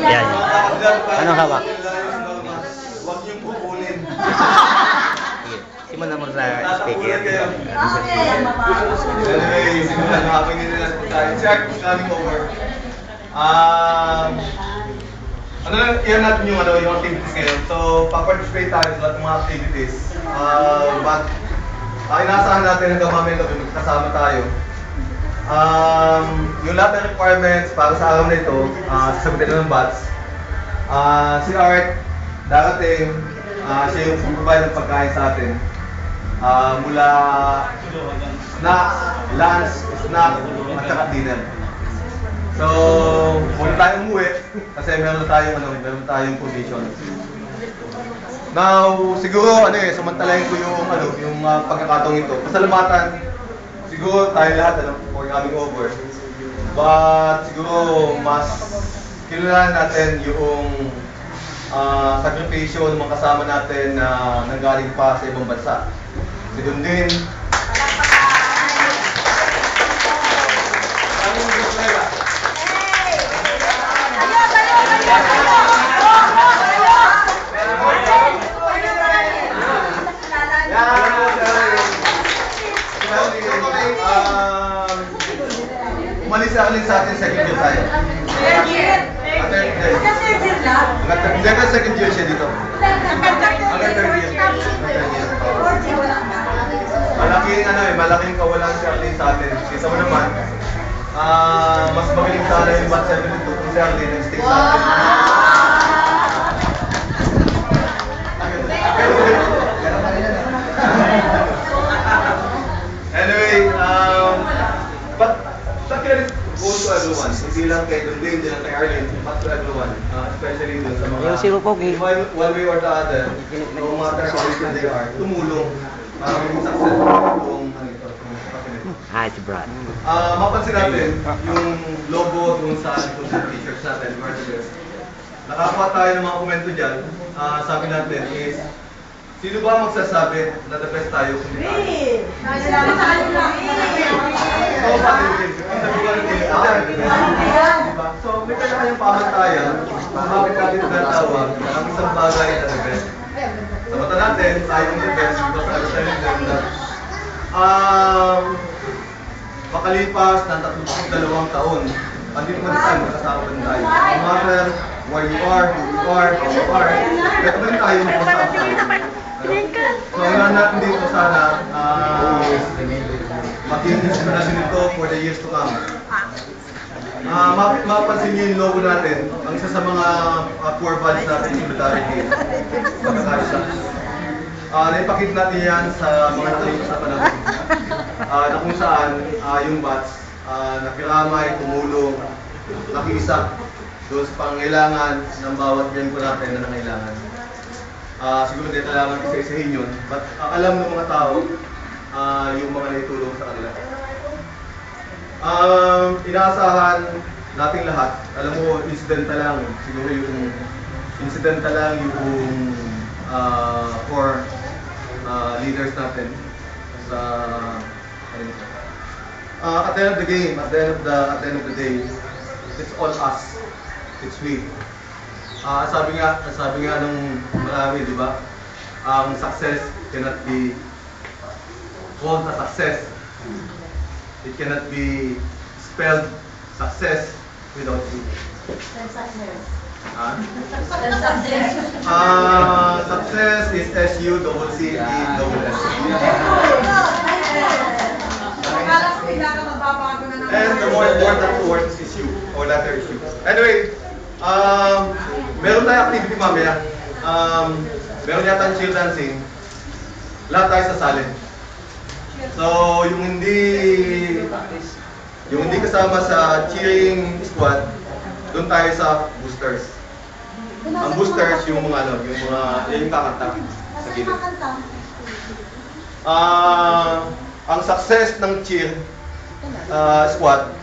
Yan. Anong hawak? Huwag niyong kukunin. Sige. Simulan mo sa speaker. Anyway, simulan mo habang hindi natin tayo. Check, coming over. Ano lang, iyan natin yung activities ngayon. So, pa-participate tayo sa lahat ng mga activities. But, inaasahan natin hanggang mamaya gabi kasama tayo. Yung lahat ng requirements para sa araw na ito, sasagutin na ng bats. Si Art, darating, siya yung provide ng pagkain sa atin. Mula snacks, lunch, snack, at saka dinner. So, muna tayong umuwi kasi meron tayong provision. Now, siguro samantalahin ko yung pagkakataong ito. Pasalamatan, siguro tayo lahat for coming over. But siguro mas kilalanin natin yung sakripisyo ng mga kasama natin na nanggaling pa sa ibang bansa. Si Dundin. Umalis sa atin second year tayo. Third year? Third year lang? Hindi ka second year siya dito. Hanggang third year. Malaking kawalan si Arlene sa atin. Kisa mo naman, mas magaling sana yung Bat 72 kung si Arlene nag-stick sa atin. Anyway, but that goes to everyone. Hindi lang kay Dundin, hindi lang kay Arlene, but to everyone. Especially dun sa mga one way or the other, no matter how little they are, tumulong para maging successful itong Hi, it's Brad. mapansin natin yung logo dun sa likod ng t-shirts natin, Mercedes. Nakakuha tayo ng mga komento dyan. Sabi natin is, sino ba magsasabi na the best tayo kung hindi tayo? So, pati din. So, may kanya-kanyang pamantayan kung bakit natin tinatawag ang isang bagay na the best. Sa mata natin, tayo yung the best because I was telling them that makalipas ng 32 taon, andito pa rin tayo, magkasama pa rin tayo. No matter where you are, who you are, how you are, ito pa rin tayo magkasama. So, ilan natin dito sana maging inspirasyon nito for the years to come. Mapansin niyo yung logo natin, ang isa sa mga core values natin, solidarity, pagkakaisa. Naipakita natin yan sa mga nakalipas na panahon. Na kung saan yung bats, nakiramay, tumulong, nakiisa doon sa pangailangan ng bawat miyembro natin na nangailangan. Siguro hindi kailangan isa-isahin yun, but alam ng mga tao yung mga naitulong sa kanila. Inaasahan nating lahat, alam mo, incidental lang, siguro yung incidental lang yung core leaders natin sa at the end of the game, at the end of the day, it's all us, it's we. Sabi nga nung marami, di ba? Ang success cannot be called a success. It cannot be spelled success without you. Success is S-U-C-C-E-S-S. And the more important word is you, or letter is you. Anyway, meron tayong activity mamaya. Meron yata cheer dancing. Lahat tayo sasali. So, yung hindi kasama sa cheering squad, doon tayo sa boosters. Ang boosters yung mga yung kakanta sa gilid. Ang success ng cheer squad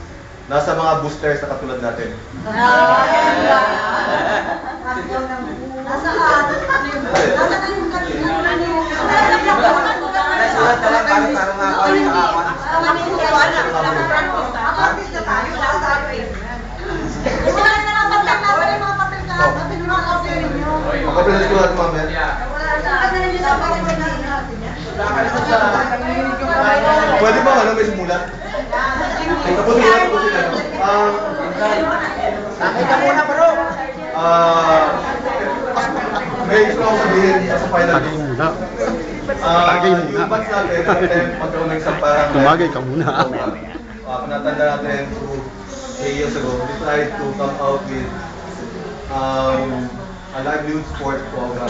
nasa mga boosters na katulad natin. pinaskuhan mamaya. Pwede ba ano, may simulat? Tapusin na, tapusin na. May gusto akong sabihin sa final Tagay list. muna. Tagay muna. Yung batch natin, nag-attempt magkaroon ng isang parang Tumagay ka muna. Panatanda natin 3 years ago, we tried to come out with a livelihood sport program.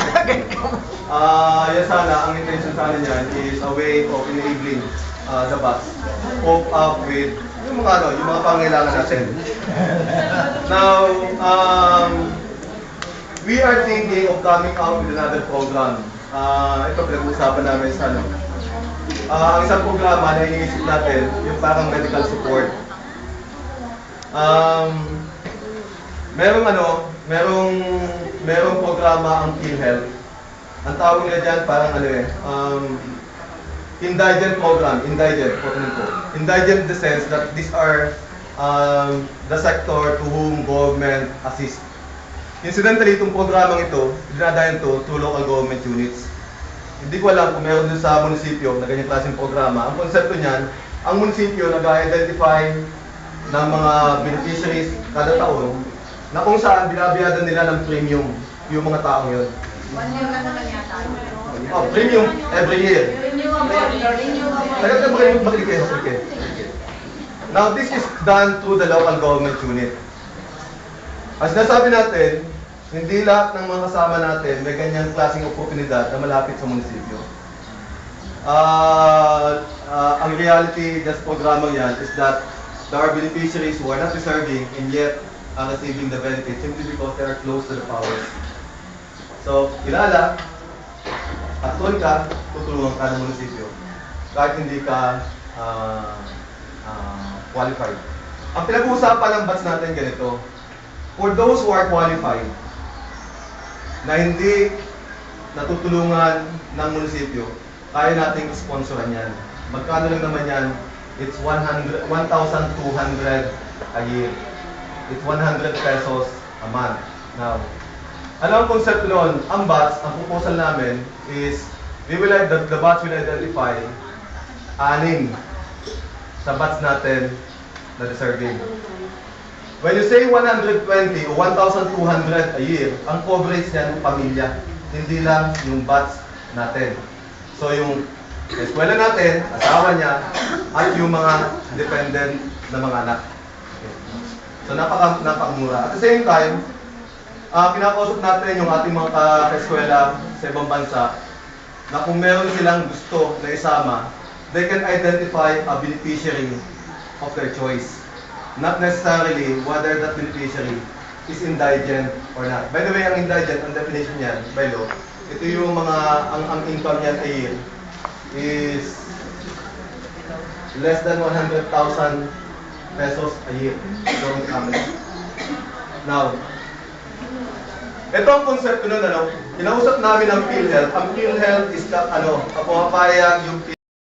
Yan sana, ang intention sana niyan is a way of enabling the bus cope up with yung mga pangailangan natin. Now, we are thinking of coming out with another program. Ito pinag-uusapan namin sa ano. Ang isang programa na iniisip natin, yung parang medical support. Merong programa ang PhilHealth. Ang tawag nila dyan parang indigent program, indigent, quote-unquote. Indigent in the sense that these are the sector to whom government assist. Incidentally, itong programang ito, dinadayan to through local government units. Hindi ko alam kung meron din sa munisipyo na ganyan klaseng programa. Ang konsepto niyan, ang munisipyo nag-identify ng mga beneficiaries kada taon na kung saan binabayadan nila ng premium yung mga taong yun. 1 year na naman yata. Premium every year. Renewable. Okay. Now, this is done through the local government unit. As nasabi natin, hindi lahat ng mga kasama natin may ganyang klaseng oportunidad na malapit sa munisipyo. Ang reality just programang yan is that there are beneficiaries who are not deserving and yet are receiving the benefits simply because they are close to the powers. So, kilala, at doon ka, tutulungan ka ng munisipyo kahit hindi ka qualified. Ang pinag-uusapan ng batch natin ganito, for those who are qualified, na hindi natutulungan ng munisipyo, kaya nating sponsoran yan. Magkano lang naman yan? It's 1,200 a year. It's 100 pesos a month. Now, ano ang concept noon? Ang batch, ang proposal namin is, the batch will identify 6 sa batch natin na deserving. When you say 120 o 1,200 a year, ang coverage niyan pamilya, hindi lang yung batch natin. So yung eskwela natin, asawa niya, at yung mga dependent na mga anak. Okay. So napakamura. At the same time, kinakausap natin yung ating mga ka-eskwela sa ibang bansa na kung meron silang gusto na isama, they can identify a beneficiary of their choice. Not necessarily whether that beneficiary is indigent or not. By the way, ang indigent, ang definition niyan, by law, ito yung mga, ang income niyan a year is less than 100,000 pesos a year. Don't family. Now, ito ang konsepto nun, Kinausap namin ang PhilHealth. Ang PhilHealth is, pumapayag yung